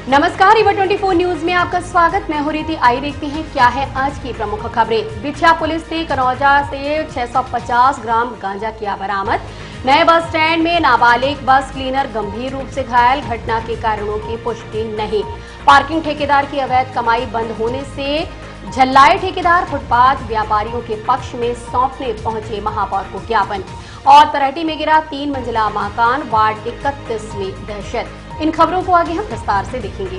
नमस्कार, ईवा 24 न्यूज में आपका स्वागत। मैं हूं रीति। आई देखते हैं क्या है आज की प्रमुख खबरें। बिछिया पुलिस ने कनौजा से 650 ग्राम गांजा किया बरामद। नए बस स्टैंड में नाबालिग बस क्लीनर गंभीर रूप से घायल। घटना के कारणों की पुष्टि नहीं। पार्किंग ठेकेदार की अवैध कमाई बंद होने से झल्लाए ठेकेदार। फुटपाथ व्यापारियों के पक्ष में सौंपने पहुंचे महापौर को ज्ञापन। और तराटी में गिरा 3 मंजिला मकान। वार्ड 31 में दहशत। इन खबरों को आगे हम विस्तार से देखेंगे।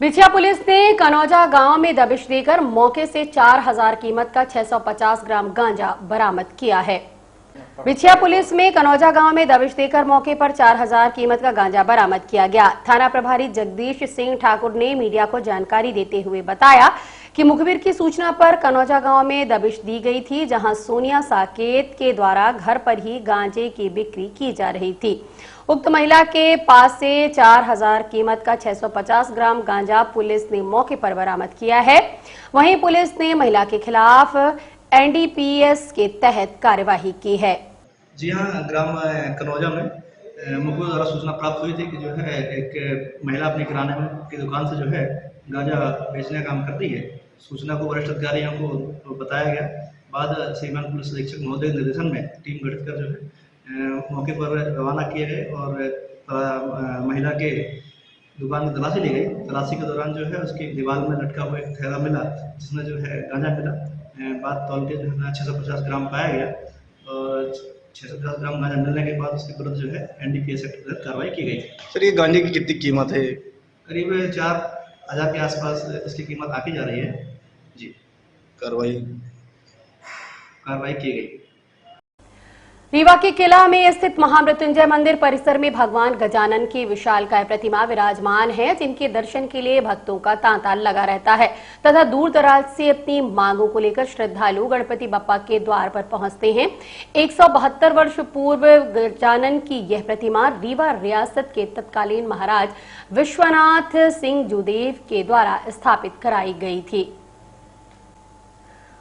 बिछिया पुलिस ने कनौजा गांव में दबिश देकर मौके से 4000 कीमत का 650 ग्राम गांजा बरामद किया है। बिछिया पुलिस में कनौजा गांव में दबिश देकर मौके पर 4000 कीमत का गांजा बरामद किया गया। थाना प्रभारी जगदीश सिंह ठाकुर ने मीडिया को जानकारी देते हुए बताया कि मुखबिर की सूचना पर कनौजा गांव में दबिश दी गई थी, जहां सोनिया साकेत के द्वारा घर पर ही गांजे की बिक्री की जा रही थी। उक्त महिला के पास से 4000 कीमत का 650 ग्राम गांजा पुलिस ने मौके पर बरामद किया है। वहीं पुलिस ने महिला के खिलाफ एनडीपीएस के तहत कार्यवाही की है। जी हाँ, ग्राम कनौजा में मुखबिर द्वारा सूचना प्राप्त हुई थी कि जो है एक महिला अपनी किराने की दुकान से जो है गांजा बेचने का काम करती है। सूचना को वरिष्ठ अधिकारियों को बताया गया। बाद श्रीमान पुलिस अधीक्षक महोदय के निर्देशन में टीम गठित कर जो है मौके पर रवाना किए गए और महिला के दुकान की तलाशी ली गई। तलाशी के दौरान जो है उसकी दीवार में लटका हुआ एक थैला मिला, जिसमें जो है गांजा मिला। बात तौल के जो है 650 ग्राम पाया गया और 650 ग्राम गांजा मिलने के बाद उसके विरुद्ध जो है एनडीपीएस एक्ट के तहत कार्रवाई की गई। सर, ये गांजे की कितनी कीमत है? करीब 4000 के आसपास इसकी कीमत आकी जा रही है। जी, कार्रवाई की गई। रीवा के किला में स्थित महामृत्युंजय मंदिर परिसर में भगवान गजानन की विशालकाय प्रतिमा विराजमान है, जिनके दर्शन के लिए भक्तों का तांता लगा रहता है तथा दूर दराज से अपनी मांगों को लेकर श्रद्धालु गणपति बप्पा के द्वार पर पहुंचते हैं। 172 वर्ष पूर्व गजानन की यह प्रतिमा रीवा रियासत के तत्कालीन महाराज विश्वनाथ सिंह जुदेव के द्वारा स्थापित कराई गई थी।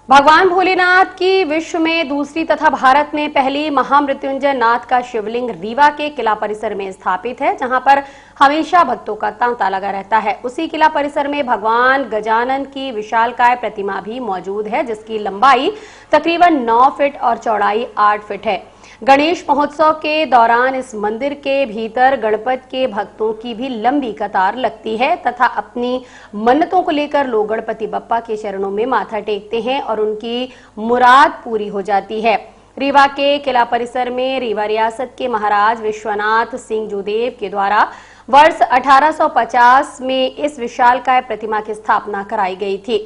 भगवान भोलेनाथ की विश्व में दूसरी तथा भारत में पहली महामृत्युंजय नाथ का शिवलिंग रीवा के किला परिसर में स्थापित है, जहां पर हमेशा भक्तों का तांता लगा रहता है। उसी किला परिसर में भगवान गजानन की विशालकाय प्रतिमा भी मौजूद है, जिसकी लंबाई तकरीबन 9 फीट और चौड़ाई 8 फीट है। गणेश महोत्सव के दौरान इस मंदिर के भीतर गणपति के भक्तों की भी लंबी कतार लगती है तथा अपनी मन्नतों को लेकर लोग गणपति बप्पा के चरणों में माथा टेकते हैं और उनकी मुराद पूरी हो जाती है। रीवा के किला परिसर में रीवा रियासत के महाराज विश्वनाथ सिंह जुदेव के द्वारा वर्ष 1850 में इस विशालकाय प्रतिमा की स्थापना कराई गई थी।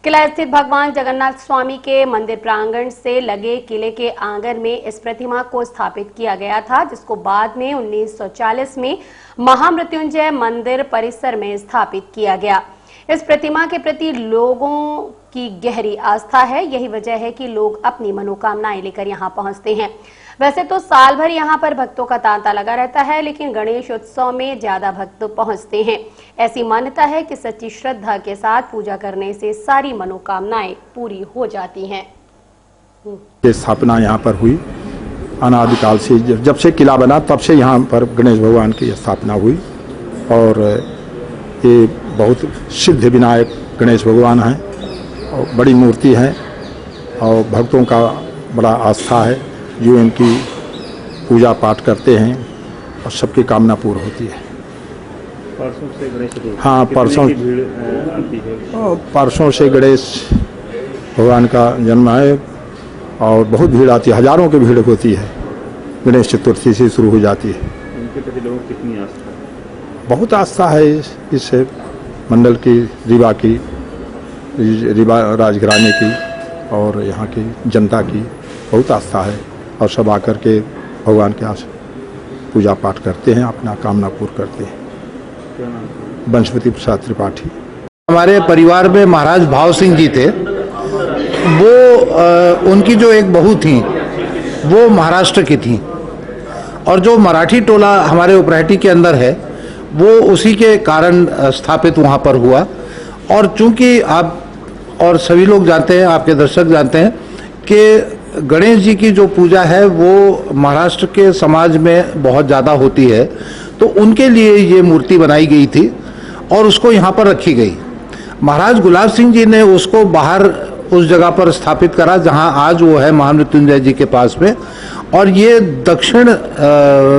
किला स्थित भगवान जगन्नाथ स्वामी के मंदिर प्रांगण से लगे किले के आंगन में इस प्रतिमा को स्थापित किया गया था, जिसको बाद में 1940 में महामृत्युंजय मंदिर परिसर में स्थापित किया गया। इस प्रतिमा के प्रति लोगों की गहरी आस्था है। यही वजह है कि लोग अपनी मनोकामनाएं लेकर यहाँ पहुंचते हैं। वैसे तो साल भर यहाँ पर भक्तों का तांता लगा रहता है, लेकिन गणेश उत्सव में ज्यादा भक्त पहुंचते हैं। ऐसी मान्यता है कि सच्ची श्रद्धा के साथ पूजा करने से सारी मनोकामनाएं पूरी हो जाती हैं। ये स्थापना यहाँ पर हुई अनादिकाल से, जब से किला बना तब से यहाँ पर गणेश भगवान की स्थापना हुई और ये बहुत सिद्ध विनायक गणेश भगवान हैं और बड़ी मूर्ति है और भक्तों का बड़ा आस्था है, जो इनकी पूजा पाठ करते हैं और सबकी कामना पूर्ण होती है। परसों से गणेश, हाँ, परसों से गणेश भगवान का जन्म है और बहुत भीड़ आती है, हजारों की भीड़ होती है। गणेश चतुर्थी से शुरू हो जाती है। इनके प्रति लोगों की कितनी आस्था है? बहुत आस्था है इस मंडल की, रीवा राजघराने की और यहाँ की जनता की बहुत आस्था है और सब आकर के भगवान के पूजा पाठ करते हैं, अपना कामना पूर्ण करते हैं। वंशपति प्रसाद त्रिपाठी। हमारे परिवार में महाराज भाव सिंह जी थे। वो उनकी जो एक बहू थी वो महाराष्ट्र की थी और जो मराठी टोला हमारे उपराहटी के अंदर है वो उसी के कारण स्थापित वहाँ पर हुआ। और चूंकि आप और सभी लोग जानते हैं, आपके दर्शक जानते हैं कि गणेश जी की जो पूजा है वो महाराष्ट्र के समाज में बहुत ज़्यादा होती है, तो उनके लिए ये मूर्ति बनाई गई थी और उसको यहाँ पर रखी गई। महाराज गुलाब सिंह जी ने उसको बाहर उस जगह पर स्थापित करा जहाँ आज वो है महामृत्युंजय जी के पास में, और ये दक्षिण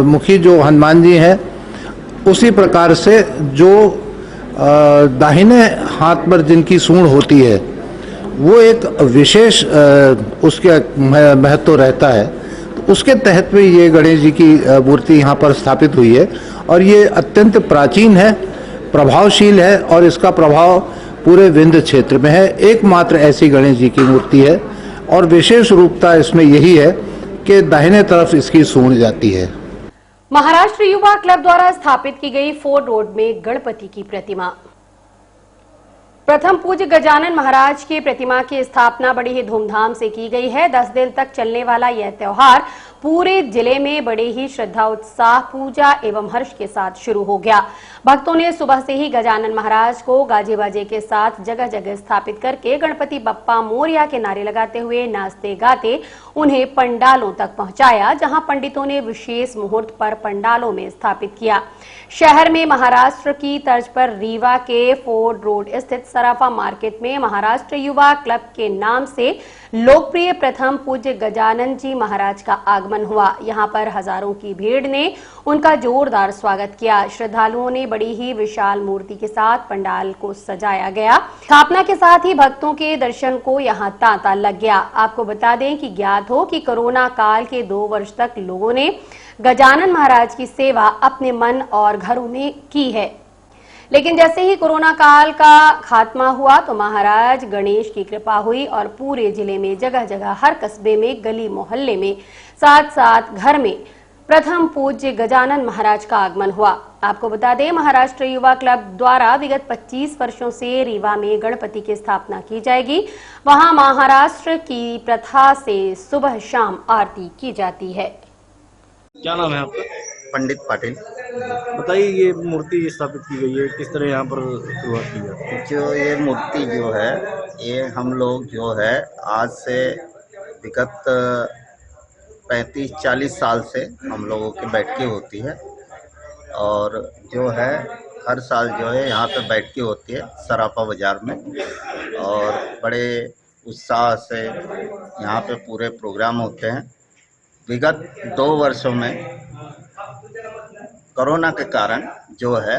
मुखी जो हनुमान जी हैं उसी प्रकार से जो दाहिने हाथ पर जिनकी सूंड होती है वो एक विशेष उसके महत्व रहता है, तो उसके तहत में ये गणेश जी की मूर्ति यहाँ पर स्थापित हुई है और ये अत्यंत प्राचीन है, प्रभावशील है और इसका प्रभाव पूरे विंध्य क्षेत्र में है। एकमात्र ऐसी गणेश जी की मूर्ति है और विशेष रूपता इसमें यही है कि दाहिने तरफ इसकी सूंड जाती है। महाराष्ट्र युवा क्लब द्वारा स्थापित की गई फोर्ड रोड में गणपति की प्रतिमा। प्रथम पूज्य गजानन महाराज की प्रतिमा की स्थापना बड़ी ही धूमधाम से की गई है। 10 दिन तक चलने वाला यह त्योहार पूरे जिले में बड़े ही श्रद्धा उत्साह, पूजा एवं हर्ष के साथ शुरू हो गया। भक्तों ने सुबह से ही गजानन महाराज को गाजे बाजे के साथ जगह जगह स्थापित करके गणपति बप्पा मोरया के नारे लगाते हुए नाचते गाते उन्हें पंडालों तक पहुंचाया, जहां पंडितों ने विशेष मुहूर्त पर पंडालों में स्थापित किया। शहर में महाराष्ट्र की तर्ज पर रीवा के फोर्ड रोड स्थित सराफा मार्केट में महाराष्ट्र युवा क्लब के नाम से लोकप्रिय प्रथम पूज्य गजानन जी महाराज का आगमन हुआ। यहां पर हजारों की भीड़ ने उनका जोरदार स्वागत किया। श्रद्धालुओं ने बड़ी ही विशाल मूर्ति के साथ पंडाल को सजाया गया। स्थापना के साथ ही भक्तों के दर्शन को यहां तांता लग गया। आपको बता दें कि ज्ञात हो कि कोरोना काल के 2 वर्ष तक लोगों ने गजानन महाराज की सेवा अपने मन और घरों में की है, लेकिन जैसे ही कोरोना काल का खात्मा हुआ तो महाराज गणेश की कृपा हुई और पूरे जिले में जगह जगह, हर कस्बे में, गली मोहल्ले में, साथ साथ घर में प्रथम पूज्य गजानन महाराज का आगमन हुआ। आपको बता दें, महाराष्ट्र युवा क्लब द्वारा विगत 25 वर्षों से रीवा में गणपति की स्थापना की जाएगी। वहां महाराष्ट्र की प्रथा से सुबह शाम आरती की जाती है। क्या नाम है आपका? पंडित पाटिल। बताइए, ये मूर्ति स्थापित की गई है, किस तरह यहाँ पर शुरुआत की जाती है? जो ये मूर्ति जो है ये हम लोग जो है आज से विगत 35-40 साल से हम लोगों की बैठकी होती है और जो है हर साल जो है यहाँ पे बैठकी होती है सराफा बाज़ार में और बड़े उत्साह से यहाँ पे पूरे प्रोग्राम होते हैं। विगत 2 वर्षों में कोरोना के कारण जो है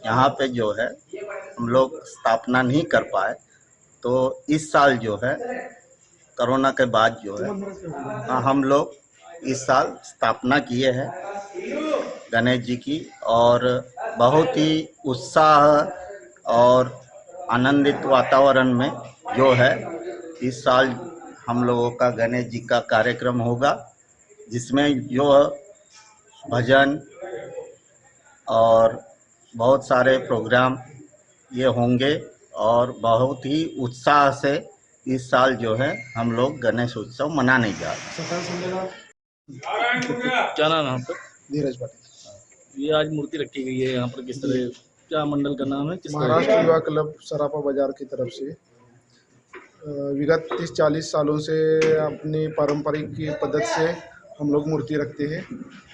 यहाँ पे जो है हम लोग स्थापना नहीं कर पाए, तो इस साल जो है कोरोना के बाद जो है हम लोग इस साल स्थापना किए हैं गणेश जी की और बहुत ही उत्साह और आनंदित वातावरण में जो है इस साल हम लोगों का गणेश जी का कार्यक्रम होगा, जिसमें जो भजन और बहुत सारे प्रोग्राम ये होंगे और बहुत ही उत्साह से इस साल जो है हम लोग गणेश उत्सव मनाने जा रहे हैं। क्या नाम है आपका? धीरज पाटिल। ये आज मूर्ति रखी गई है यहाँ पर, किस तरह, क्या मंडल का नाम है? महाराष्ट्र युवा क्लब सराफा बाजार की तरफ से विगत 30-40 सालों से अपनी पारंपरिक पद्धति से हम लोग मूर्ति रखते हैं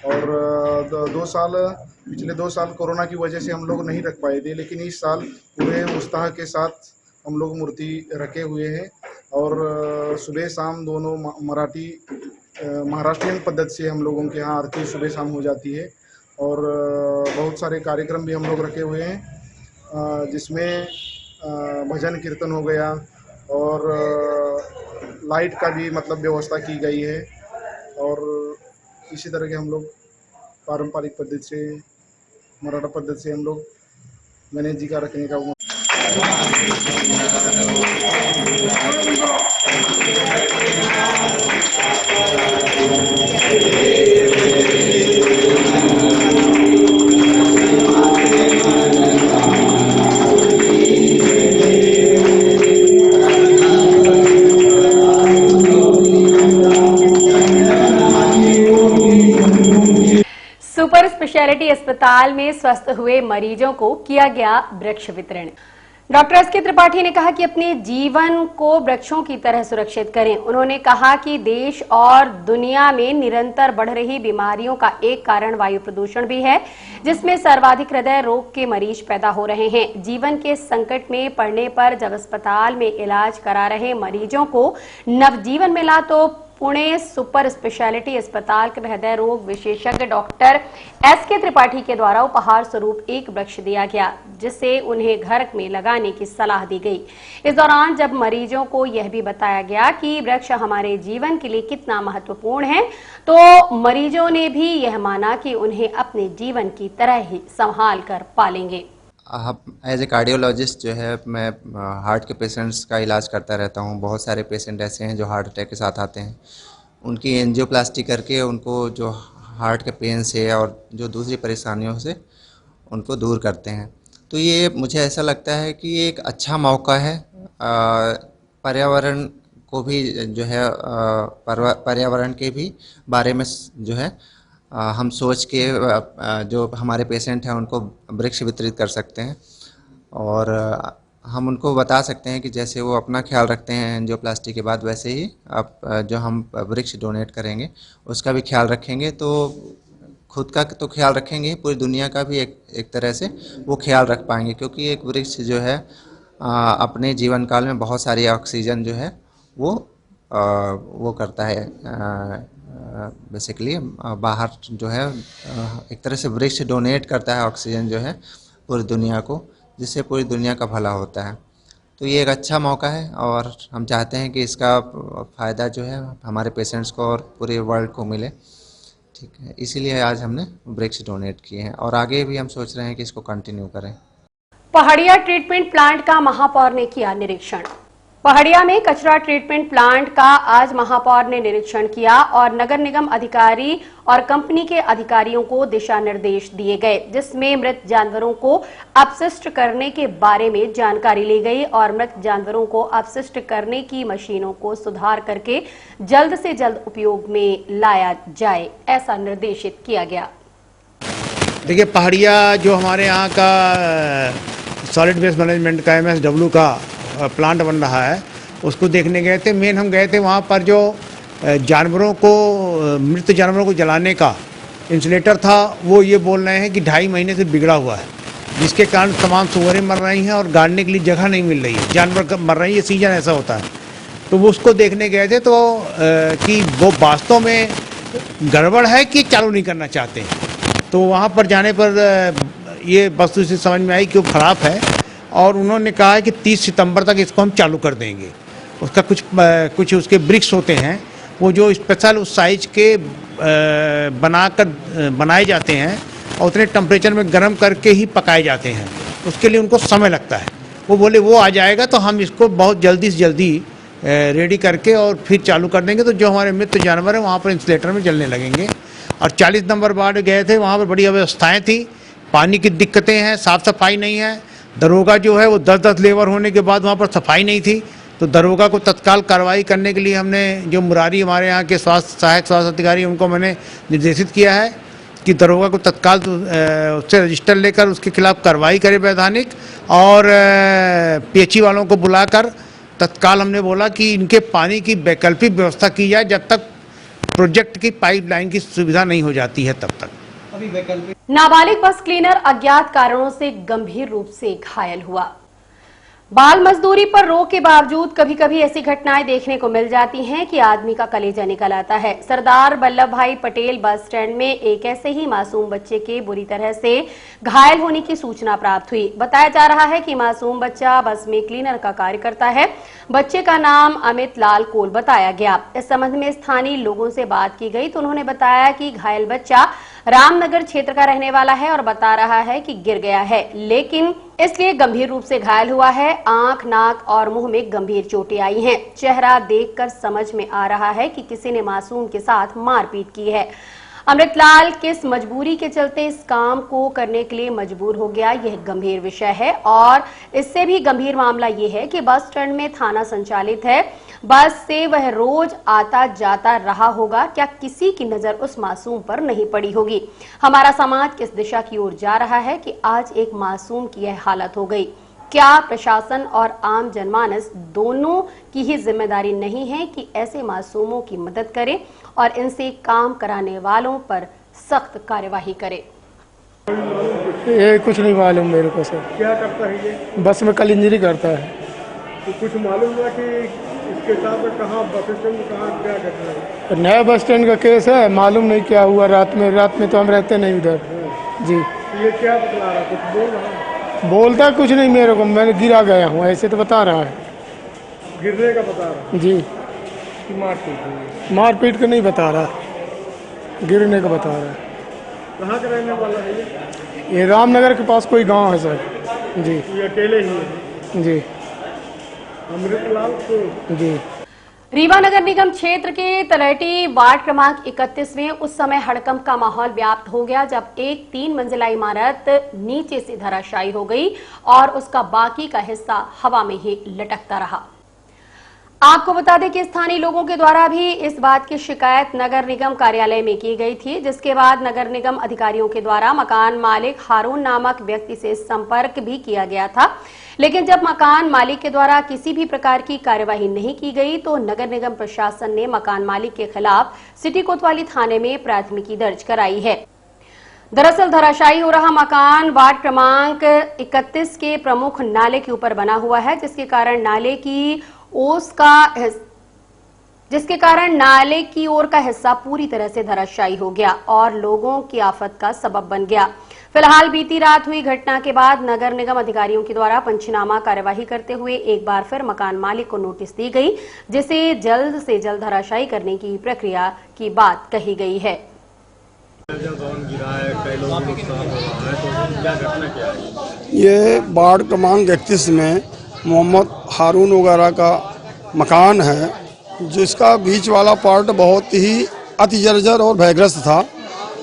और पिछले 2 साल कोरोना की वजह से हम लोग नहीं रख पाए थे, लेकिन इस साल पूरे उत्साह के साथ हम लोग मूर्ति रखे हुए हैं और सुबह शाम दोनों महाराष्ट्रीयन पद्धति से हम लोगों के यहाँ आरती सुबह शाम हो जाती है और बहुत सारे कार्यक्रम भी हम लोग रखे हुए हैं, जिसमें भजन कीर्तन हो गया और लाइट का भी मतलब व्यवस्था की गई है और इसी तरह के हम लोग पारंपरिक पद्धति से, मराठा पद्धति से हम लोग गणेश जी का रखने का सुपर स्पेशलिटी अस्पताल में स्वस्थ हुए मरीजों को किया गया वृक्ष वितरण। Doctor S K. त्रिपाठी ने कहा कि अपने जीवन को वृक्षों की तरह सुरक्षित करें। उन्होंने कहा कि देश और दुनिया में निरंतर बढ़ रही बीमारियों का एक कारण वायु प्रदूषण भी है, जिसमें सर्वाधिक हृदय रोग के मरीज पैदा हो रहे हैं। जीवन के संकट में पड़ने पर जब अस्पताल में इलाज करा रहे मरीजों को नवजीवन मिला तो पुणे सुपर स्पेशलिटी अस्पताल के हृदय रोग विशेषज्ञ डॉक्टर एस.के. त्रिपाठी के द्वारा उपहार स्वरूप एक वृक्ष दिया गया, जिसे उन्हें घर में लगाने की सलाह दी गई। इस दौरान जब मरीजों को यह भी बताया गया कि वृक्ष हमारे जीवन के लिए कितना महत्वपूर्ण है, तो मरीजों ने भी यह माना कि उन्हें अपने जीवन की तरह ही संभाल कर पालेंगे। एज ए कार्डियोलॉजिस्ट जो है मैं हार्ट के पेशेंट्स का इलाज करता रहता हूँ। बहुत सारे पेशेंट ऐसे हैं जो हार्ट अटैक के साथ आते हैं, उनकी एंजियोप्लास्टी करके उनको जो हार्ट के पेन से और जो दूसरी परेशानियों से उनको दूर करते हैं। तो ये मुझे ऐसा लगता है कि ये एक अच्छा मौका है पर्यावरण को भी जो है पर्यावरण के भी बारे में जो है हम सोच के जो हमारे पेशेंट हैं उनको वृक्ष वितरित कर सकते हैं और हम उनको बता सकते हैं कि जैसे वो अपना ख्याल रखते हैं एंजियोप्लास्टी के बाद, वैसे ही आप जो हम वृक्ष डोनेट करेंगे उसका भी ख्याल रखेंगे। तो खुद का तो ख्याल रखेंगे, पूरी दुनिया का भी एक तरह से वो ख्याल रख पाएंगे, क्योंकि एक वृक्ष जो है अपने जीवन काल में बहुत सारी ऑक्सीजन जो है वो करता है। बेसिकली बाहर जो है एक तरह से वृक्ष डोनेट करता है ऑक्सीजन जो है पूरी दुनिया को, जिससे पूरी दुनिया का भला होता है। तो ये एक अच्छा मौका है और हम चाहते हैं कि इसका फ़ायदा जो है हमारे पेशेंट्स को और पूरे वर्ल्ड को मिले। ठीक है, इसीलिए आज हमने वृक्ष डोनेट किए हैं और आगे भी हम सोच रहे हैं कि इसको कंटिन्यू करें। पहाड़िया ट्रीटमेंट प्लांट का महापौर ने किया निरीक्षण। पहाड़िया में कचरा ट्रीटमेंट प्लांट का आज महापौर ने निरीक्षण किया और नगर निगम अधिकारी और कंपनी के अधिकारियों को दिशा निर्देश दिए गए, जिसमें मृत जानवरों को अपशिष्ट करने के बारे में जानकारी ली गई और मृत जानवरों को अपशिष्ट करने की मशीनों को सुधार करके जल्द से जल्द उपयोग में लाया जाए, ऐसा निर्देशित किया गया। देखिए, पहाड़िया जो हमारे यहाँ का सॉलिड वेस्ट मैनेजमेंट का MSW का प्लांट बन रहा है, उसको देखने गए थे। मेन हम गए थे वहाँ पर जो जानवरों को मृत जानवरों को जलाने का इंसुलेटर था, वो ये बोल रहे हैं कि 2.5 महीने से बिगड़ा हुआ है, जिसके कारण तमाम सुअरें मर रही हैं और गाड़ने के लिए जगह नहीं मिल रही है, जानवर मर रही है, सीजन ऐसा होता है। तो वो उसको देखने गए थे तो कि वो वास्तव में गड़बड़ है कि चालू नहीं करना चाहते हैं। तो वहाँ पर जाने पर ये वस्तु से समझ में आई कि वो ख़राब है और उन्होंने कहा है कि 30 सितंबर तक इसको हम चालू कर देंगे। उसका कुछ उसके ब्रिक्स होते हैं, वो जो स्पेशल उस साइज के बनाए जाते हैं और उतने टेम्परेचर में गर्म करके ही पकाए जाते हैं, उसके लिए उनको समय लगता है। वो बोले वो आ जाएगा तो हम इसको बहुत जल्दी से जल्दी रेडी करके और फिर चालू कर देंगे। तो जो हमारे मृत जानवर हैं वहाँ पर इंसुलेटर में जलने लगेंगे। और 40 नंबर वार्ड गए थे, वहाँ पर बड़ी अव्यवस्थाएँ थी, पानी की दिक्कतें हैं, साफ़ सफाई नहीं है। दरोगा जो है वो 10-10 लेबर होने के बाद वहाँ पर सफाई नहीं थी, तो दरोगा को तत्काल कार्रवाई करने के लिए हमने जो मुरारी हमारे यहाँ के सहायक स्वास्थ्य अधिकारी उनको मैंने निर्देशित किया है कि दरोगा को तत्काल उससे रजिस्टर लेकर उसके खिलाफ कार्रवाई करे वैधानिक, और PHE वालों को बुलाकर तत्काल हमने बोला कि इनके पानी की वैकल्पिक व्यवस्था की जाए जब तक प्रोजेक्ट की पाइपलाइन की सुविधा नहीं हो जाती है तब तक। नाबालिग बस क्लीनर अज्ञात कारणों से गंभीर रूप से घायल हुआ। बाल मजदूरी पर रोक के बावजूद कभी कभी ऐसी घटनाएं देखने को मिल जाती हैं कि आदमी का कलेजा निकल आता है। सरदार वल्लभ भाई पटेल बस स्टैंड में एक ऐसे ही मासूम बच्चे के बुरी तरह से घायल होने की सूचना प्राप्त हुई। बताया जा रहा है कि मासूम बच्चा बस में क्लीनर का कार्य करता है। बच्चे का नाम अमित लाल कोल बताया गया। इस संबंध में स्थानीय लोगों से बात की गई तो उन्होंने बताया कि घायल बच्चा रामनगर क्षेत्र का रहने वाला है और बता रहा है कि गिर गया है, लेकिन इसलिए गंभीर रूप से घायल हुआ है। आंख, नाक और मुंह में गंभीर चोटें आई हैं। चेहरा देखकर समझ में आ रहा है कि किसी ने मासूम के साथ मारपीट की है। अमृतलाल किस मजबूरी के चलते इस काम को करने के लिए मजबूर हो गया, यह गंभीर विषय है। और इससे भी गंभीर मामला यह है कि बस स्टैंड में थाना संचालित है, बस से वह रोज आता जाता रहा होगा। क्या किसी की नजर उस मासूम पर नहीं पड़ी होगी? हमारा समाज किस दिशा की ओर जा रहा है कि आज एक मासूम की यह हालत हो गई। क्या प्रशासन और आम जनमानस दोनों की ही जिम्मेदारी नहीं है कि ऐसे मासूमों की मदद करे और इनसे काम कराने वालों पर सख्त कार्यवाही करे? ये कुछ नहीं मालूम मेरे को सर। क्या करता है ये? बस में कल इंजरी करता है। तो कुछ मालूम हुआ कि इसके साथ कहाँ बस स्टैंड में कहाँ क्या घटना है? नया बस स्टैंड का केस है, मालूम नहीं क्या हुआ रात में तो हम रहते नहीं उधर जी। ये क्या बता रहा, कुछ बोल रहा है? बोलता कुछ नहीं मेरे को, मैंने गिरा गया हूँ ऐसे तो बता रहा है। गिरने का बता रहा है? जी। मारपीट मारपीट का नहीं बता रहा, गिरने का बता रहा है। कहाँ का रहने वाला है ये रामनगर के पास कोई गांव है सर जी। ये अकेले ही है जी। अमृतलाल को जी। रीवा नगर निगम क्षेत्र के तलहटी वार्ड क्रमांक 31 में उस समय हड़कंप का माहौल व्याप्त हो गया जब एक 3 मंजिला इमारत नीचे से धराशायी हो गई और उसका बाकी का हिस्सा हवा में ही लटकता रहा। आपको बता दें कि स्थानीय लोगों के द्वारा भी इस बात की शिकायत नगर निगम कार्यालय में की गई थी, जिसके बाद नगर निगम अधिकारियों के द्वारा मकान मालिक हारून नामक व्यक्ति से संपर्क भी किया गया था। लेकिन जब मकान मालिक के द्वारा किसी भी प्रकार की कार्यवाही नहीं की गई तो नगर निगम प्रशासन ने मकान मालिक के खिलाफ सिटी कोतवाली थाने में प्राथमिकी दर्ज कराई है। दरअसल धराशायी हो रहा मकान वार्ड क्रमांक 31 के प्रमुख नाले के ऊपर बना हुआ है, जिसके कारण नाले की ओर का हिस्सा पूरी तरह से धराशायी हो गया और लोगों की आफत का सबब बन गया। फिलहाल बीती रात हुई घटना के बाद नगर निगम अधिकारियों के द्वारा पंचनामा कार्यवाही करते हुए एक बार फिर मकान मालिक को नोटिस दी गई, जिसे जल्द से जल्द धराशायी करने की प्रक्रिया की बात कही गई है। ये वार्ड क्रमांक 31 में मोहम्मद हारून वगैरह का मकान है, जिसका बीच वाला पार्ट बहुत ही अति जर्जर और भयग्रस्त था।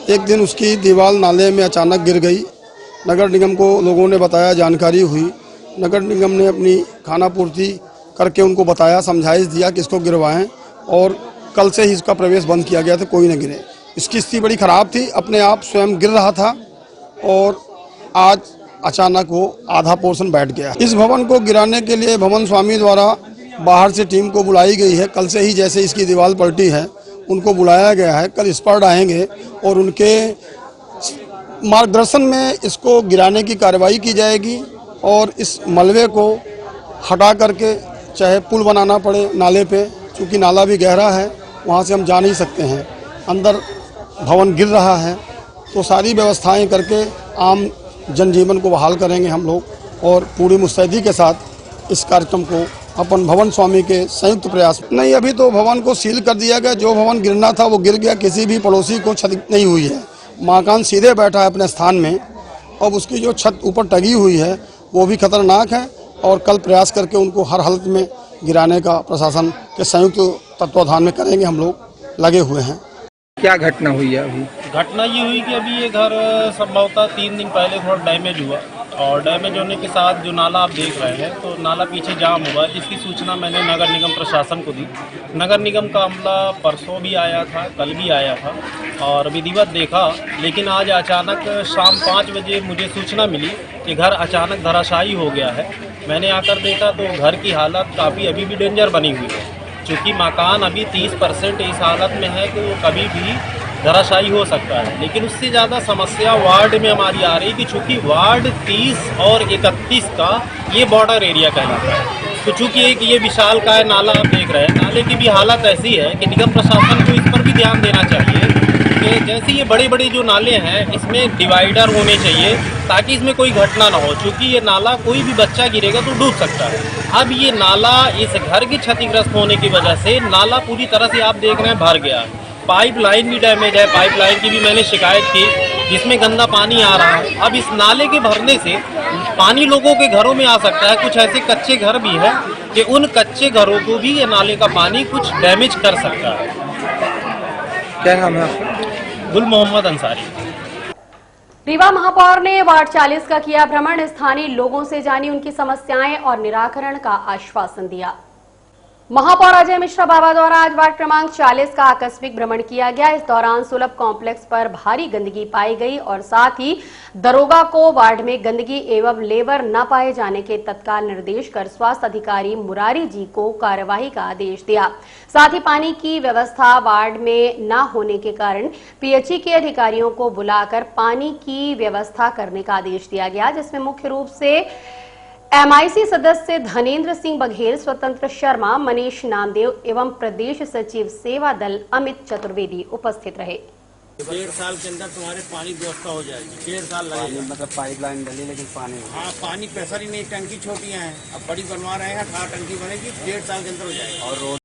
एक दिन उसकी दीवार नाले में अचानक गिर गई। नगर निगम को लोगों ने बताया, जानकारी हुई। नगर निगम ने अपनी खानापूर्ति करके उनको बताया, समझाइश दिया कि इसको गिरवाएं और कल से ही इसका प्रवेश बंद किया गया था, कोई न गिरे। इसकी स्थिति बड़ी ख़राब थी, अपने आप स्वयं गिर रहा था और आज अचानक वो आधा पोर्शन बैठ गया। इस भवन को गिराने के लिए भवन स्वामी द्वारा बाहर से टीम को बुलाई गई है। कल से ही जैसे इसकी दीवार पलटी है उनको बुलाया गया है, कल स्पॉट आएंगे और उनके मार्गदर्शन में इसको गिराने की कार्रवाई की जाएगी और इस मलबे को हटा करके चाहे पुल बनाना पड़े नाले पे, क्योंकि नाला भी गहरा है, वहाँ से हम जा नहीं सकते हैं, अंदर भवन गिर रहा है, तो सारी व्यवस्थाएं करके आम जनजीवन को बहाल करेंगे हम लोग और पूरी मुस्तैदी के साथ इस कार्यक्रम को अपन भवन स्वामी के संयुक्त प्रयास। नहीं, अभी तो भवन को सील कर दिया गया। जो भवन गिरना था वो गिर गया, किसी भी पड़ोसी को क्षति नहीं हुई है। मकान सीधे बैठा है अपने स्थान में। अब उसकी जो छत ऊपर टंगी हुई है वो भी खतरनाक है और कल प्रयास करके उनको हर हालत में गिराने का प्रशासन के संयुक्त तत्वाधान में करेंगे, हम लोग लगे हुए हैं। क्या घटना हुई है अभी? घटना ये हुई कि अभी ये घर संभवतः 3 दिन पहले थोड़ा डैमेज हुआ और डैमेज होने के साथ जो नाला आप देख रहे हैं तो नाला पीछे जाम हुआ, जिसकी सूचना मैंने नगर निगम प्रशासन को दी। नगर निगम का अमला परसों भी आया था, कल भी आया था और विधिवत देखा, लेकिन आज अचानक शाम 5 बजे मुझे सूचना मिली कि घर अचानक धराशायी हो गया है। मैंने आकर देखा तो घर की हालत काफ़ी अभी भी डेंजर बनी हुई है, चूँकि मकान अभी 30% इस हालत में है कि वो कभी भी धराशायी हो सकता है। लेकिन उससे ज़्यादा समस्या वार्ड में हमारी आ रही कि चूँकि वार्ड 30 और 31 का ये बॉर्डर एरिया कहलाता है, तो चूँकि एक ये विशालकाय नाला आप देख रहे हैं, नाले की भी हालत ऐसी है कि निगम प्रशासन को इस पर भी ध्यान देना चाहिए कि जैसे ये बड़े बड़े जो नाले हैं इसमें डिवाइडर होने चाहिए ताकि इसमें कोई घटना ना हो, क्योंकि ये नाला कोई भी बच्चा गिरेगा तो डूब सकता है। अब ये नाला इस घर की क्षतिग्रस्त होने की वजह से नाला पूरी तरह से आप देख रहे हैं भर गया। पाइपलाइन भी डैमेज है, पाइपलाइन की भी मैंने शिकायत की जिसमें गंदा पानी आ रहा है। अब इस नाले के भरने से पानी लोगों के घरों में आ सकता है। कुछ ऐसे कच्चे घर भी हैं कि उन कच्चे घरों को भी ये नाले का पानी कुछ डैमेज कर सकता है। क्या नाम है आपका? गुल मोहम्मद अंसारी। रीवा महापौर ने वार्ड 40 का किया भ्रमण, स्थानीय लोगों से जानी उनकी समस्याएं और निराकरण का आश्वासन दिया। महापौर अजय मिश्रा बाबा द्वारा आज वार्ड क्रमांक 40 का आकस्मिक भ्रमण किया गया। इस दौरान सुलभ कॉम्प्लेक्स पर भारी गंदगी पाई गई और साथ ही दरोगा को वार्ड में गंदगी एवं लेबर न पाए जाने के तत्काल निर्देश कर स्वास्थ्य अधिकारी मुरारी जी को कार्यवाही का आदेश दिया। साथ ही पानी की व्यवस्था वार्ड में न होने के कारण पीएचई के अधिकारियों को बुलाकर पानी की व्यवस्था करने का आदेश दिया गया, जिसमें मुख्य रूप से एमआईसी सदस्य धनेन्द्र सिंह बघेल, स्वतंत्र शर्मा, मनीष नामदेव एवं प्रदेश सचिव सेवा दल अमित चतुर्वेदी उपस्थित रहे। 1.5 साल के अंदर तुम्हारे पानी व्यवस्था हो जाएगी। 1.5 साल लगेगा। मतलब पाइपलाइन डली लेकिन पानी पानी प्रेशर ही नहीं, टंकी छोटियां हैं, अब बड़ी बनवा रहे हैं, 18 टंकी बनेगी, 1.5 साल के अंदर हो जाएगा। और रोड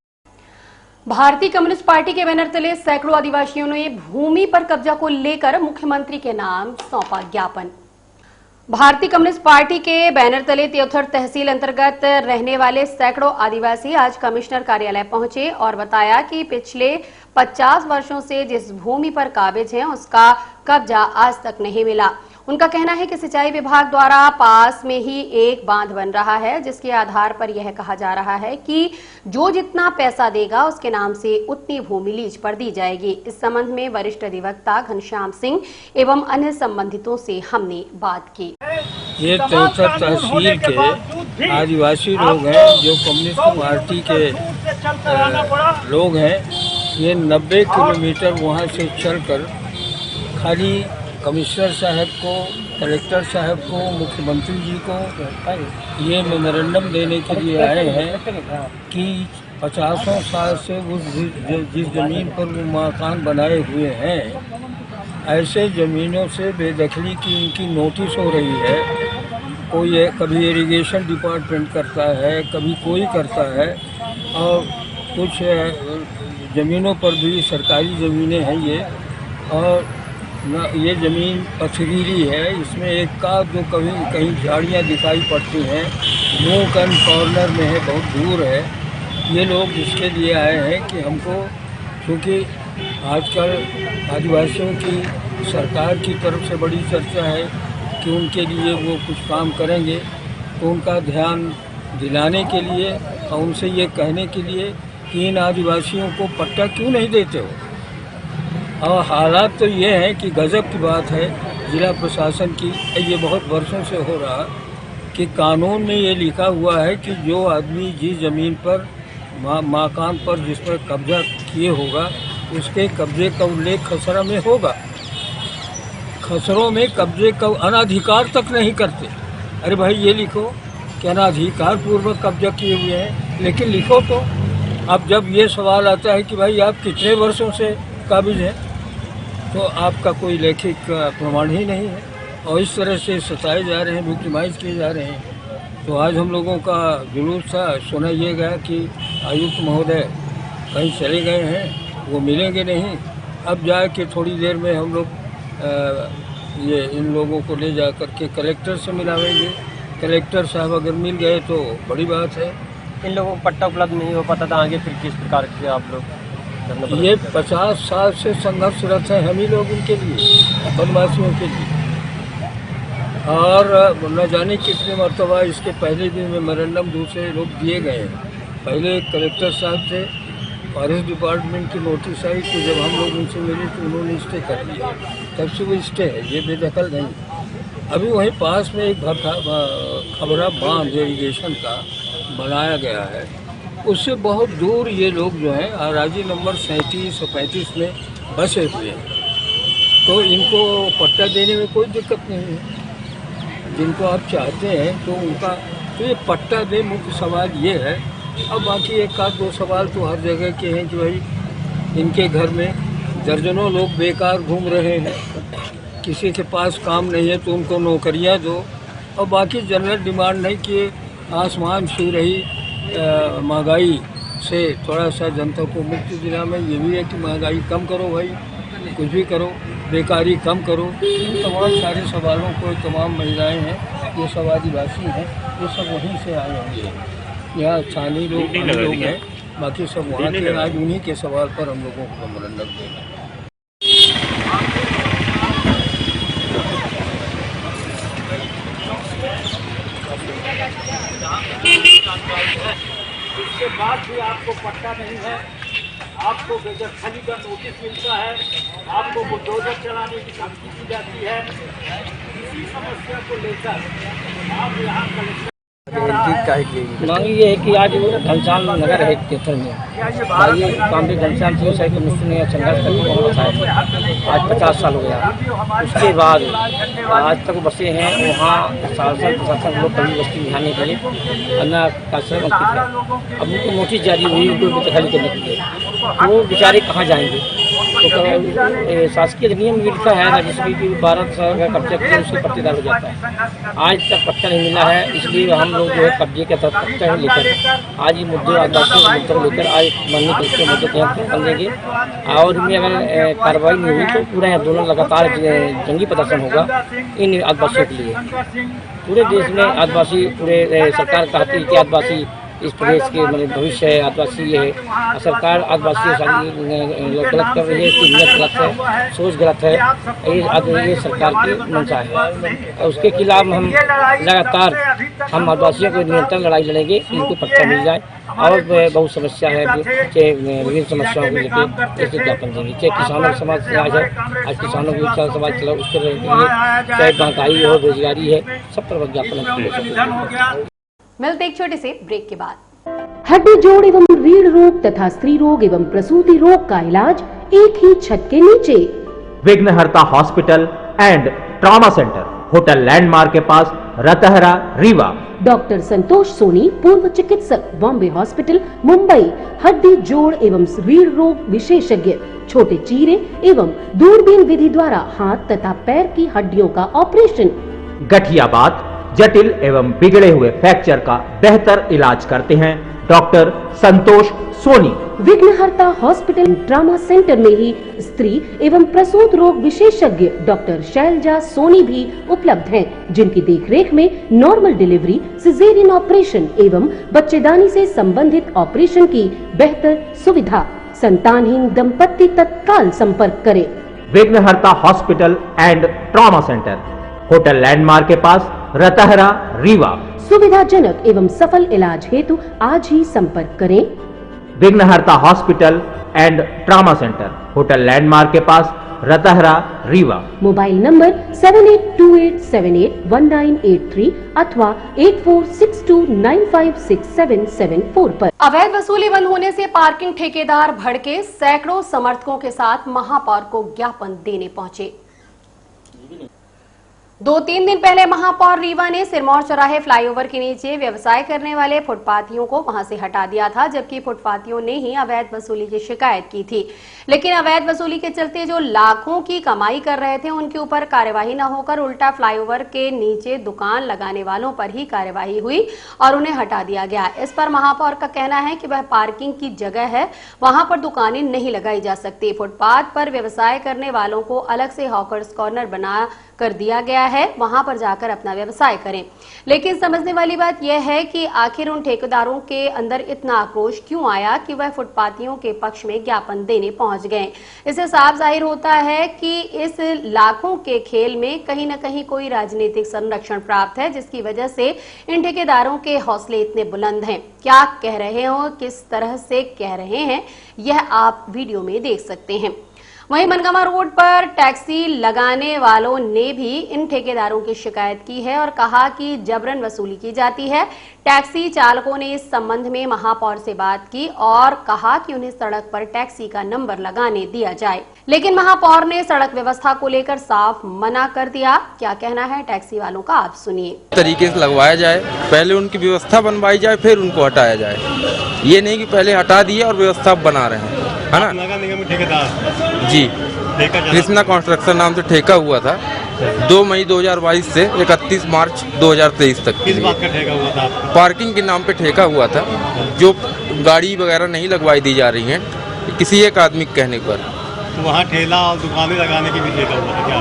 भारतीय कम्युनिस्ट पार्टी के बैनर तले सैकड़ों आदिवासियों ने भूमि पर कब्जा को लेकर मुख्यमंत्री के नाम सौंपा ज्ञापन। भारतीय कम्युनिस्ट पार्टी के बैनर तले त्योथर तहसील अंतर्गत रहने वाले सैकड़ों आदिवासी आज कमिश्नर कार्यालय पहुंचे और बताया कि पिछले 50 वर्षों से जिस भूमि पर काबिज हैं उसका कब्जा आज तक नहीं मिला। उनका कहना है कि सिंचाई विभाग द्वारा पास में ही एक बांध बन रहा है, जिसके आधार पर यह कहा जा रहा है कि जो जितना पैसा देगा उसके नाम से उतनी भूमि लीज पर दी जाएगी। इस संबंध में वरिष्ठ अधिवक्ता घनश्याम सिंह एवं अन्य संबंधितों से हमने बात की। ये त्योथर तहसील के आदिवासी लोग हैं जो कम्युनिस्ट पार्टी के लोग हैं। ये 90 किलोमीटर वहाँ से चलकर खाली कमिश्नर साहब को, कलेक्टर साहब को, मुख्यमंत्री जी को ये मेमोरेंडम देने के लिए आए हैं कि 50 साल से उस जिस जमीन पर वो मकान बनाए हुए हैं, ऐसे ज़मीनों से बेदखली की इनकी नोटिस हो रही है। कोई कभी इरिगेशन डिपार्टमेंट करता है, कभी कोई करता है, और कुछ ज़मीनों पर भी सरकारी ज़मीनें हैं ये, और ये ज़मीन पथरीली है। इसमें एक का जो कभी कहीं झाड़ियाँ दिखाई पड़ती हैं, मुँह कन कॉर्नर में है, बहुत दूर है। ये लोग इसके लिए आए हैं कि हमको, क्योंकि आजकल आदिवासियों की सरकार की तरफ से बड़ी चर्चा है कि उनके लिए वो कुछ काम करेंगे, तो उनका ध्यान दिलाने के लिए और उनसे ये कहने के लिए कि इन आदिवासियों को पट्टा क्यों नहीं देते हो। और हालात तो ये हैं कि गजब की बात है जिला प्रशासन की, ये बहुत वर्षों से हो रहा कि कानून में ये लिखा हुआ है कि जो आदमी जिस ज़मीन पर मकान पर जिस पर कब्जा किए होगा उसके कब्जे का उल्लेख खसरा में होगा। खसरों में कब्जे का अनाधिकार तक नहीं करते। अरे भाई ये लिखो कि अनाधिकार पूर्वक कब्जा किए हुए हैं, लेकिन लिखो तो। अब जब ये सवाल आता है कि भाई आप कितने वर्षों से काबिज हैं, तो आपका कोई लेखिक प्रमाण ही नहीं है, और इस तरह से सताए जा रहे हैं, विक्टिमाइज किए जा रहे हैं। तो आज हम लोगों का जुलूस था, सुना ये गया कि आयुक्त महोदय कहीं चले गए हैं, वो मिलेंगे नहीं। अब जाके थोड़ी देर में हम लोग ये इन लोगों को ले जा कर के कलेक्टर से मिलावेंगे। कलेक्टर साहब अगर मिल गए तो बड़ी बात है। इन लोगों को पट्टा उपलब्ध नहीं हो पाता था, आगे फिर किस प्रकार के आप लोग ये 50 साल से संघर्षरत है हम ही लोग इनके लिए, वनवासियों के लिए। और न जाने कितने मरतबा इसके पहले भी मेमोरेंडम दूसरे लोग दिए गए हैं। पहले एक कलेक्टर साहब थे, फॉरेस्ट डिपार्टमेंट की नोटिस आई कि जब हम लोग उनसे मिले तो उन्होंने स्टे कर दिया, तब से वो स्टे है, ये बेदखल नहीं। अभी वहीं पास में एक खबरा बांध इरीगेशन का बनाया गया है, उससे बहुत दूर ये लोग जो हैं आराजी नंबर 37 और 35 में बसे हुए हैं। तो इनको पट्टा देने में कोई दिक्कत नहीं है। जिनको आप चाहते हैं तो उनका तो ये पट्टा दे, मुख्य सवाल ये है। अब बाकी एक आध दो सवाल तो हर जगह के हैं कि भाई इनके घर में दर्जनों लोग बेकार घूम रहे हैं, किसी के पास काम नहीं है तो उनको नौकरियां दो। और बाकी जनरल डिमांड नहीं कि आसमान छू रही महंगाई से थोड़ा सा जनता को मुक्ति दिलाने में, ये भी है कि महंगाई कम करो भाई, कुछ भी करो, बेकारी कम करो। इन तमाम सारे सवालों को तमाम महिलाएं हैं, ये सब आदिवासी हैं, ये सब वहीं से आए होंगे। यहाँ स्थानीय लोग हैं, बाकी सब वहाँ के। आज उन्हीं के सवाल पर हम लोगों को मेमोरेंडम देना है। उसके बाद भी आपको पट्टा नहीं है, आपको बेदखली का नोटिस मिलता है, आपको बुलडोजर चलाने की धमकी दी जाती है। इसी समस्या को लेकर आप यहाँ कलेक्टर मांग ये है कि आज घनश्याम नगर है क्षेत्र में ये कामरेड घनश्याम सिंह सहित मिस्त्री ने संघर्ष करके बहुत बचाए थे। आज 50 साल हो गया। उसके बाद आज तक बसे हैं वहाँ शासन प्रशासन लोग कभी बस्ती बिठाने के लिए अन्ना कार्यक्रम अंकित है। अब उनको नोटिस जारी हुई उनको बेदखली करने के लिए, वो बेचारे कहाँ जाएंगे? तो शासकीय अधिनियम में लिखा है ना, जिसमें कि 12 साल का कब्जा किया उसके पट्टेदार हो जाता है। आज तक पट्टा नहीं मिला है, इसलिए हम लोग जो है कब्जे के तहत पट्टा लेकर आज ये मुद्दे आदिवासियों के मुद्दे लेकर आज माननीय कलेक्टर मुद्दे तहत बनेंगे और इनमें अगर कार्रवाई नहीं हुई तो पूरा आंदोलन लगातार जंगी प्रदर्शन होगा इन आदिवासियों के लिए। पूरे देश में आदिवासी पूरे सरकार कहती है कि आदिवासी इस प्रदेश के मतलब भविष्य है, आदिवासी है। सरकार आदिवासी गलत कर रही है, इसकी नीयत गलत है, सोच गलत है। ये सरकार की मंशा है। उसके खिलाफ हम लगातार हम आदिवासियों को निरंतर लड़ाई लड़ेंगे कि इनको पट्टा मिल जाए। और बहुत समस्या है, विभिन्न समस्याओं को लेकर जैसे ज्ञापन देंगे। चाहे किसानों का समाज आज है, आज किसानों की समाज चला उसके लिए, चाहे महंगाई हो, बेरोजगारी है, सब पर ज्ञापन। मिलते एक छोटे से ब्रेक के बाद। हड्डी जोड़ एवं रीढ़ रोग तथा स्त्री रोग एवं प्रसूति रोग का इलाज एक ही छत के नीचे। विघ्नहर्ता hospital and trauma centre, hotel landmark के पास, रतहरा, रीवा। डॉक्टर संतोष सोनी, पूर्व चिकित्सक, बॉम्बे हॉस्पिटल, मुंबई। हड्डी जोड़ एवं रीढ़ रोग विशेषज्ञ, छोटे चीरे एवं दूरबीन विधि द्वारा हाथ तथा पैर की हड्डियों का ऑपरेशन। गठियाबात, जटिल एवं बिगड़े हुए फ्रैक्चर का बेहतर इलाज करते हैं डॉक्टर संतोष सोनी। विघ्नहर्ता हॉस्पिटल ट्रॉमा सेंटर में ही स्त्री एवं प्रसूत रोग विशेषज्ञ डॉक्टर शैलजा सोनी भी उपलब्ध हैं, जिनकी देखरेख में नॉर्मल डिलीवरी, सिजेरियन ऑपरेशन एवं बच्चेदानी से संबंधित ऑपरेशन की बेहतर सुविधा। संतानहीन दंपत्ति तत्काल संपर्क करें। विघ्नहर्ता hospital and trauma centre, hotel landmark के पास, रतहरा, रीवा। सुविधाजनक एवं सफल इलाज हेतु आज ही संपर्क करें। विघ्नहर्ता hospital and trauma centre, hotel landmark के पास, रतहरा, रीवा। मोबाइल नंबर 7828781983 अथवा 8462956774 पर। अवैध वसूली बंद होने से पार्किंग ठेकेदार भड़के, सैकड़ों समर्थकों के साथ महापौर को ज्ञापन देने पहुंचे। 2-3 दिन पहले महापौर रीवा ने सिरमौर चौराहे फ्लाईओवर के नीचे व्यवसाय करने वाले फुटपाथियों को वहां से हटा दिया था, जबकि फुटपाथियों ने ही अवैध वसूली की शिकायत की थी। लेकिन अवैध वसूली के चलते जो लाखों की कमाई कर रहे थे उनके ऊपर कार्यवाही न होकर उल्टा फ्लाईओवर के नीचे दुकान लगाने वालों पर ही कार्यवाही हुई और उन्हें हटा दिया गया। इस पर महापौर का कहना है कि वह पार्किंग की जगह है, वहां पर दुकानें नहीं लगाई जा सकती। फुटपाथ पर व्यवसाय करने वालों को अलग से हॉकर्स कॉर्नर बना कर दिया गया है, वहां पर जाकर अपना व्यवसाय करें। लेकिन समझने वाली बात यह है कि आखिर उन ठेकेदारों के अंदर इतना आक्रोश क्यों आया कि वह फुटपाथियों के पक्ष में ज्ञापन देने पहुंच गए। इससे साफ जाहिर होता है कि इस लाखों के खेल में कहीं न कहीं कोई राजनीतिक संरक्षण प्राप्त है, जिसकी वजह से इन ठेकेदारों के हौसले इतने बुलंद हैं। क्या कह रहे हो, किस तरह से कह रहे हैं, यह आप वीडियो में देख सकते हैं। वहीं मनगामा रोड पर टैक्सी लगाने वालों ने भी इन ठेकेदारों की शिकायत की है और कहा कि जबरन वसूली की जाती है। टैक्सी चालकों ने इस संबंध में महापौर से बात की और कहा कि उन्हें सड़क पर टैक्सी का नंबर लगाने दिया जाए, लेकिन महापौर ने सड़क व्यवस्था को लेकर साफ मना कर दिया। क्या कहना है टैक्सी वालों का, आप सुनिए। तरीके से लगवाया जाए, पहले उनकी व्यवस्था बनवाई जाए, फिर उनको हटाया जाए। ये नहीं कि पहले हटा दिए और व्यवस्था बना रहे हैं, है ना। ठेकेदार जी कृष्णा कंस्ट्रक्शन नाम से ठेका हुआ था 2 मई 2022 से 31 मार्च 2023 तक। किस बात का ठेका हुआ था? पार्किंग के नाम पे ठेका हुआ था, जो गाड़ी वगैरह नहीं लगवाई दी जा रही हैं किसी एक आदमी के कहने पर। तो वहाँ ठेला और दुकानें लगाने की भी ठेका हुआ था क्या?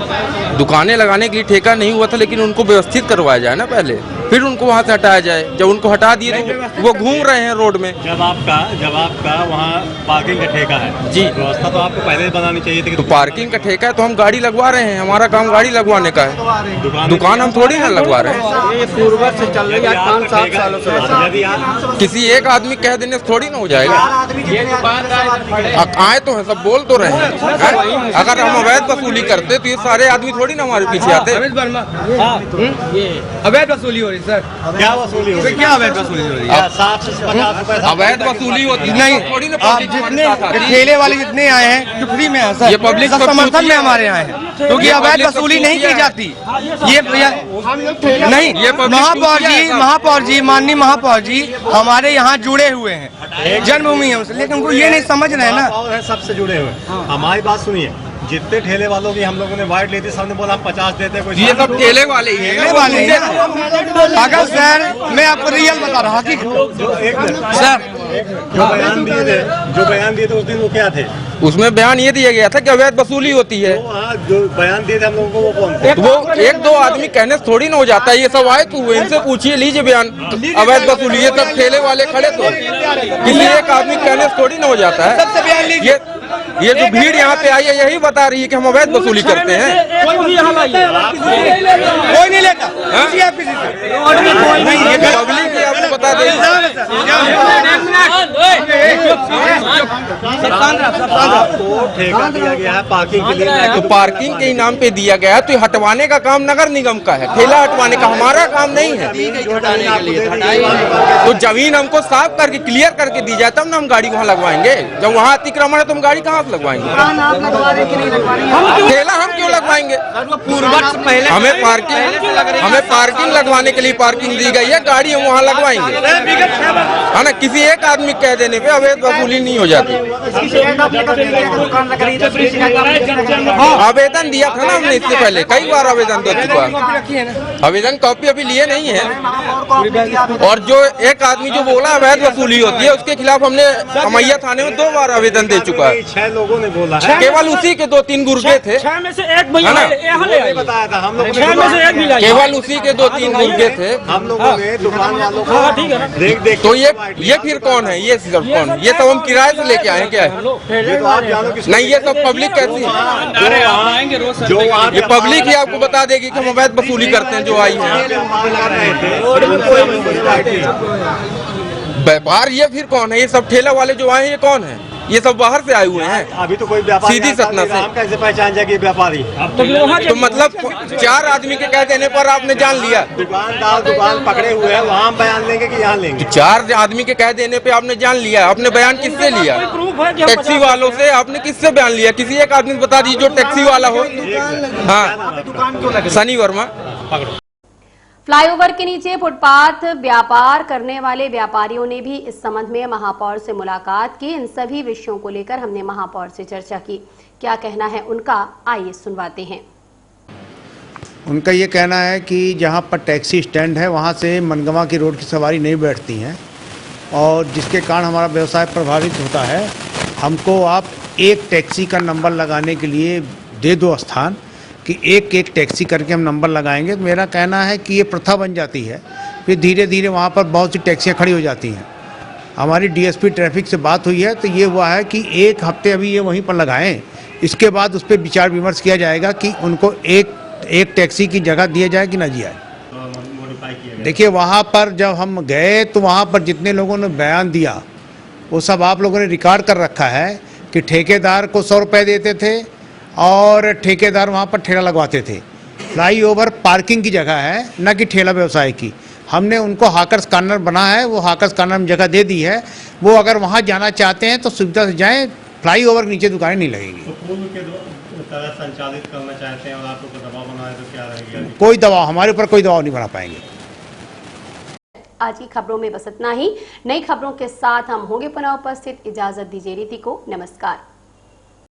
दुकानें लगाने के लिए ठेका नहीं हुआ था, लेकिन उनको व्यवस्थित करवाया जाए ना पहले, फिर उनको वहाँ से हटाया जाए। जब उनको हटा दिए तो वो घूम रहे हैं रोड में। जब आपका वहाँ पार्किंग का ठेका है जी, व्यवस्था तो आपको पहले बनानी चाहिए थी। तो पार्किंग का ठेका है तो हम गाड़ी लगवा रहे हैं, हमारा काम गाड़ी लगवाने का है, दुकान हम थोड़ी ना लगवा रहे हैं। ये पूर्वज से चल रही है 5-7 सालों से। किसी एक आदमी कह देने से थोड़ी ना हो जाएगा। आए तो हैं, सब बोल तो रहे हैं। अगर हम अवैध वसूली करते तो ये सारे आदमी थोड़ी ना हमारे पीछे आते। अवैध वसूली हो रही सर। क्या वसूली हो रही? क्या अवैध वसूली हो रही है? 60 से 50 रुपए अवैध वसूली होती नहीं, थोड़ी ना। आप जितने ठेले वाले जितने आए हैं फ्री में है सर, ये पब्लिक समर्थन में हमारे यहाँ है, क्योंकि अवैध वसूली नहीं की जाती। ये नहीं, महापौर जी माननीय महापौर जी हमारे यहाँ जुड़े हुए हैं, जन्मभूमि है उनसे, लेकिन उनको ये नहीं समझ रहे हैं ना। सबसे जुड़े हुए। हमारी बात सुनिए, जितने ठेले वालों की हम लोगों ने वाइट ली थी, सबने बोला हम 50 देते हैं। ये सब ठेले वाले ही हैं। अगर सर मैं आपको रियल बता रहा हूँ सर, जो बयान दिए थे उस दिन वो क्या थे? उसमें बयान ये दिया गया था कि अवैध वसूली होती है। जो बयान दिए थे हम लोगों को वो कौन थे? तो वो एक दो आदमी कहने से थोड़ी ना हो जाता है। ये सब आए तो हुए, इनसे पूछिए, लीजिए बयान अवैध वसूली। ये सब ठेले वाले खड़े तो किसी एक आदमी कहने से थोड़ी ना हो जाता है। ये जो भीड़ यहाँ पे आई है यही बता रही है कि हम अवैध वसूली करते हैं। कोई नहीं लेता, पब्लिक ही आपको बता देगी। ठेका दिया गया है पार्किंग के लिए, तो पार्किंग के नाम पे दिया गया है, तो ये हटवाने का काम नगर निगम का है, ठेला हटवाने का हमारा काम नहीं है। तो जमीन हमको साफ करके क्लियर करके दी जाए तब ना हम गाड़ी वहाँ लगवाएंगे। जब वहाँ अतिक्रमण है तो हम गाड़ी कहाँ से लगवाएंगे? ठेला हम क्यों लगवाएंगे? हमें पार्किंग लगवाने के लिए पार्किंग दी गई है, गाड़ी हम वहाँ लगवाएंगे, है ना। किसी एक आदमी कह देने पे अवैध वसूली नहीं हो जाती। आवेदन दिया था ना हमने, इससे पहले कई बार आवेदन दे चुका है। आवेदन कॉपी अभी लिए नहीं है। और जो एक आदमी जो बोला अवैध वसूली होती है, उसके खिलाफ हमने अमैया थाने में 2 बार आवेदन दे चुका है। 6 लोगों ने बोला है, केवल उसी के 2-3 गुर्गे थे, 6 में से एक भैया बताया था हम लोग। 6 में से एक मिला, केवल उसी के 2-3 गुर्गे थे। हम लोगों ने दुकान वालों को ठीक है देख तो ये फिर कौन है? ये सब कौन? ये सब हम किराए से लेके आए क्या है? नहीं, ये सब पब्लिक कैसी है? ये पब्लिक ही आपको बता देगी कि हम अवैध वसूली करते हैं जो आई है। व्यापार ये फिर कौन है? ये सब ठेला वाले जो आए हैं ये कौन है? ये सब बाहर से आए हुए हैं। अभी तो कोई व्यापारी सीधी सतना से हम कैसे पहचान जाएगी व्यापारी? तो मतलब 4 आदमी के कह देने पर आपने जान लिया? दुकानदार दुकान पकड़े हुए हैं, वहाँ बयान लेंगे कि यहाँ लेंगे? 4 आदमी के कह देने पे आपने जान लिया। आपने बयान किससे लिया? टैक्सी वालों से। आपने किससे बयान लिया? किसी एक आदमी बता दीजिए जो टैक्सी वाला हो। हाँ, सनी वर्मा। फ्लाईओवर के नीचे फुटपाथ व्यापार करने वाले व्यापारियों ने भी इस संबंध में महापौर से मुलाकात की। इन सभी विषयों को लेकर हमने महापौर से चर्चा की। क्या कहना है उनका, आइए सुनवाते हैं। उनका ये कहना है कि जहाँ पर टैक्सी स्टैंड है वहाँ से मनगवा की रोड की सवारी नहीं बैठती हैं और जिसके कारण हमारा व्यवसाय प्रभावित होता है। हमको आप एक टैक्सी का नंबर लगाने के लिए दे दो स्थान कि एक टैक्सी करके हम नंबर लगाएंगे। तो मेरा कहना है कि ये प्रथा बन जाती है, फिर धीरे धीरे वहाँ पर बहुत सी टैक्सियाँ खड़ी हो जाती हैं। हमारी डीएसपी ट्रैफिक से बात हुई है तो ये हुआ है कि 1 हफ्ते अभी ये वहीं पर लगाएं, इसके बाद उस पर विचार विमर्श किया जाएगा कि उनको एक टैक्सी की जगह दिया जाए कि ना दिया जाए। देखिए वहाँ पर जब हम गए तो वहाँ पर जितने लोगों ने बयान दिया वो सब आप लोगों ने रिकॉर्ड कर रखा है कि ठेकेदार को 100 रुपये देते थे और ठेकेदार वहाँ पर ठेला लगवाते थे। फ्लाईओवर पार्किंग की जगह है, न कि ठेला व्यवसाय की। हमने उनको हाकर्स कॉर्नर बना है, वो हाकर्स कॉर्नर में जगह दे दी है। वो अगर वहाँ जाना चाहते हैं तो सुविधा से जाएं, फ्लाईओवर के नीचे दुकानें नहीं लगेगी। तो पूर्व के तरह संचालित करना चाहते हैं और आप लोग को दबाव बनाए तो क्या रहेगा? कोई दबाव, हमारे ऊपर कोई दबाव नहीं बना पाएंगे। आज की खबरों में बस इतना ही। नई खबरों के साथ हम होंगे पुनः उपस्थित। इजाजत दीजिए रीति को। नमस्कार।